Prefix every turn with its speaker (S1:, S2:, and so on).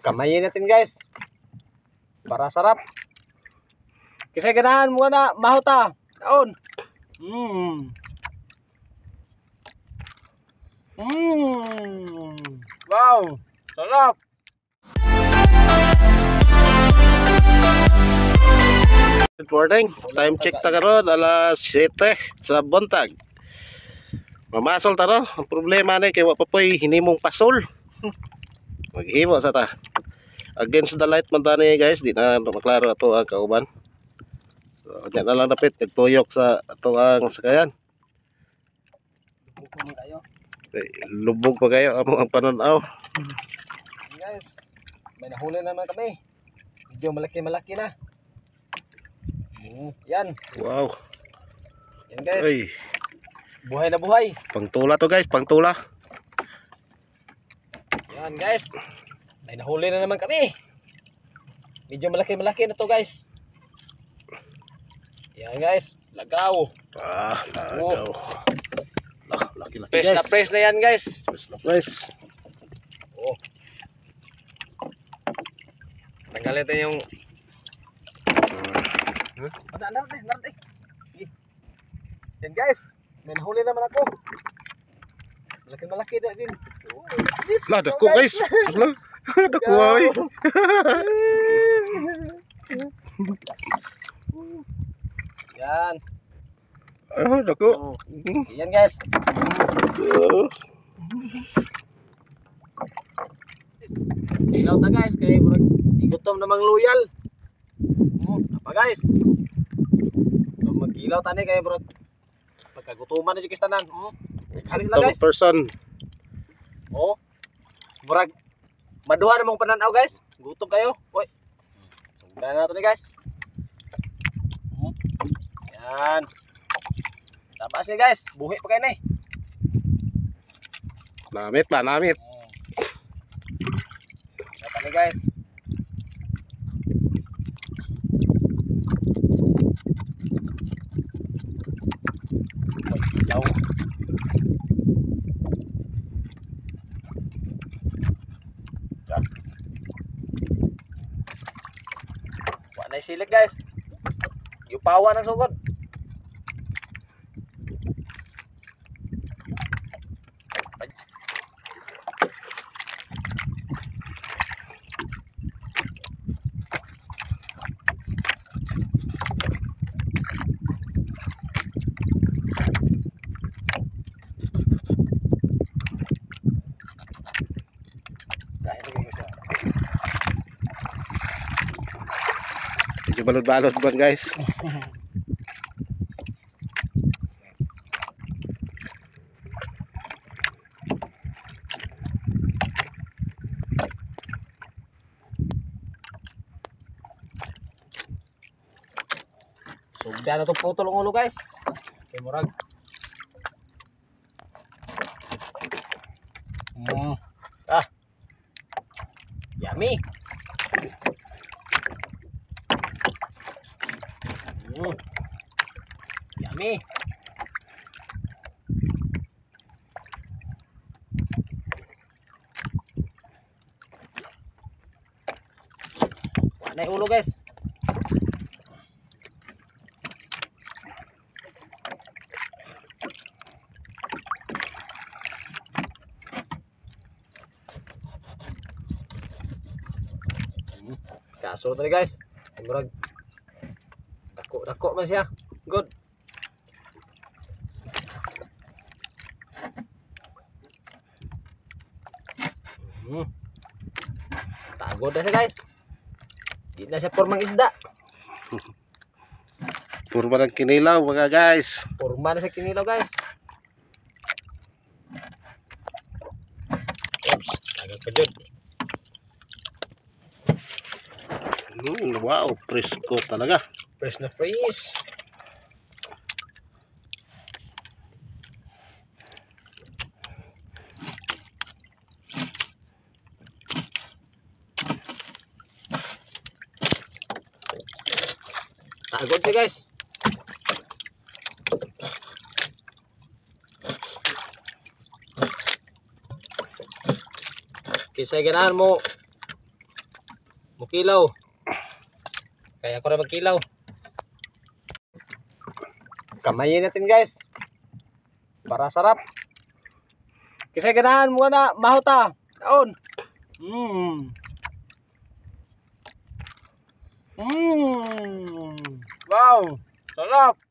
S1: Kamayin natin guys. Para sarap. Kasi ganahan mo na mahuta. Taon. Wow. Sarap.
S2: Good morning. Time check ta karon alas 7 sa buntag. Mamasol ta ro. Ang problema ni kay wa pa poy hinimong pasol. Maghimo sa ta. Against the light man tani guys, di na maklaro ato ang kauban. So, diyan na lang dapat nagtuyok sa ato ang sakayan. Lubog pa kayo amo ang pananaw.
S1: Guys, may nahuli naman kami. Medyo malaki-malaki na. Yan.
S2: Wow.
S1: Yan guys.
S2: Ay.
S1: Buhay na buhay.
S2: Pangtula to guys, pangtula.
S1: Yan guys. May nahuli na naman kami. Medyo malaki-malaki na to guys. Yan guys. Lagaw.
S2: Lagaw. Laki-laki
S1: Fresh
S2: guys.
S1: na fresh na yan guys.
S2: Fresh na fresh.
S1: Oh. Tanggalin natin yung narate. Yan guys. May nahuli naman ako. Malaki-malaki na din.
S2: Lah, dako guys. Lah, dako ay.
S1: Yan.
S2: Dako.
S1: Yan guys. Ilaw ta guys kay igutom namang loyal. Apa guys? Mag-ilaw ta ni kay bro. Pagkagutuman na kita tanan. Kali sila guys.
S2: Person.
S1: Oh. Murag maduha namang pananaw guys. Gutom kayo. Oy. Sundan na to ni guys. Yan. Tapos ni guys, buhi pa kayo ni.
S2: Namit ba, namit.
S1: Tapos ni guys. Ilaw. Wala na silik guys. Yupawa ng sugod.
S2: Medyo balod-balod ba guys.
S1: Sugda na to putol ang ulo guys. Kay murag. Yummy. Yummy. Wala na yung ulo guys. Kaso tadi guys. Murag dako man siya. Good. Tagod na siya guys. Di na siya pormang isda.
S2: Purma ng kinilaw mga guys.
S1: Porma na siya kinilaw guys. Oops, agak kejut.
S2: Wow, presko talaga.
S1: Fresh na fresh. Tagod siya guys. Kisay ganahan mo Mukilaw. Kaya ko rin magkilaw. Kamayin natin guys. Para sarap. Kasi ganahan mo na mahuta. Taon. Wow. Sarap.